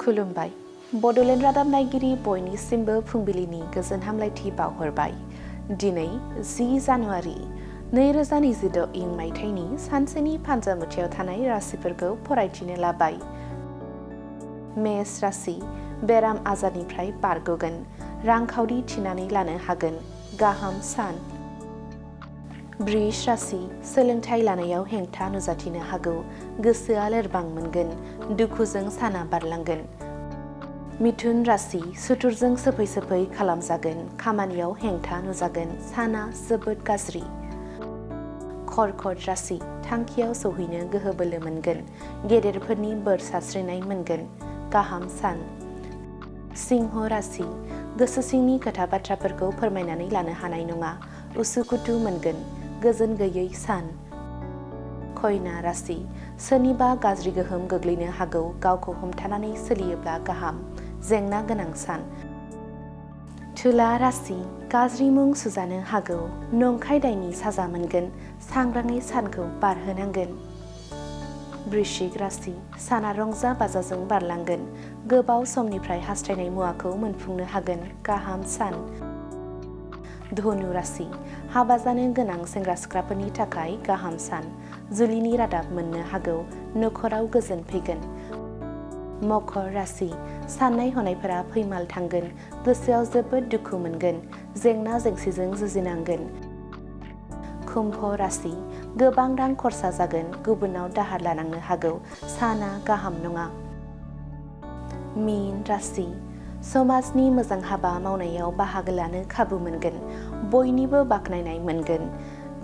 खुलुमबाय। बड'लेण्ड रादाब नायगिरि बयनिसिमबो फुंबिलिनि गोजोन हामलायथि बावहरबाय। दिनै 10 जानुवारि 2026 इं मायथाइनि सानसेनि फानजामुथियाव थानाय राशिफोरखौ फरायथिनो लाबाय। मेष राशि, बेराम आजारनिफ्राय बारग'गोन, रांखावरि थिनानै लानो हागोन, गाहाम सान। बृष राशि, सोलोंथाइ लानायाव हेंथा नुजाथिनो हागौ, गोसोआ लोरबां मोनगोन, दुखुजों साना बारलांगोन। मिथुन राशि, सुथुरजों सोफै खालामजागोन, खामानियाव हेंथा नुजागोन, साना जोबोद गाज्रि। कर्कट राशि, थांखियाव सौहैनो गोहो बोलो मोनगोन, गेदेरफोरनि बोर सारस्रिनाय मोनगोन, गाहाम सान। सिंह राशि, गोसो सिंनि खोथा बाथ्राफोरखौ फोरमायनानै लानो हानाय नङा, उसुखुथु मोनगोन, गोजोन गैयै सान। कन्या राशि, सोरनिबा गाज्रि गोहोम गोग्लैनो हागौ, गावखौ हमथानानै सोलियोब्ला गाहाम, जेंना गोनां सान। तुला राशि, गाज्रि मुं सुजानो हागौ, नंखाय दायनि साजा मोनगोन, सांग्राङै सानखौ बारहोनांगोन। वृश्चिक राशि, साना रंजा बाजाजों बारलांगोन, गोबाव समनिफ्राय हास्थायनाय मुवाखौ मोनफुंनो हागोन, गाहाम सान। धनु राशि, हाबा जानो गोनां सेंग्रा सिख्लाफोरनि थाखाय गाहाम सान, जुलिनि रादाब मोननो हागौ, नखराव गोजोन फैगोन। मकर राशि, साननाय हनायफोरा फैमाल थांगोन, गोसोआव जोबोद दुखु मोनगोन, जेंना जेंसिजों जुजिनांगोन। कुम्भ राशि, गोबां रां खरसा जागोन, गुबुनाव दाहार लानांनो हागौ, साना गाहाम नङा। मीन राशि, समाजनि मोजां हाबा मावनायाव बाहागो लानो खाबु मोनगोन, बयनिबो बाख्नायनाय मोनगोन,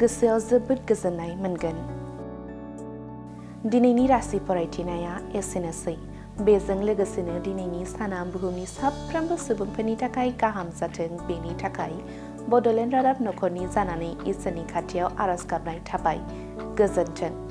गोसोआव जोबोद गोजोननाय मोनगोन। दिनैनि राशि फरायथिनाया एसेनोसै। बेजों लोगोसेनो दिनैनि साना बुहुमनि साफ्रोमबो सुबुंफोरनि थाखाय गाहाम जाथों, बेनि थाखाय बड'लेण्ड रादाब नखरनि जानानै इसोरनि खाथियाव आरज गाबनाय थाबाय। गोजोन्थों।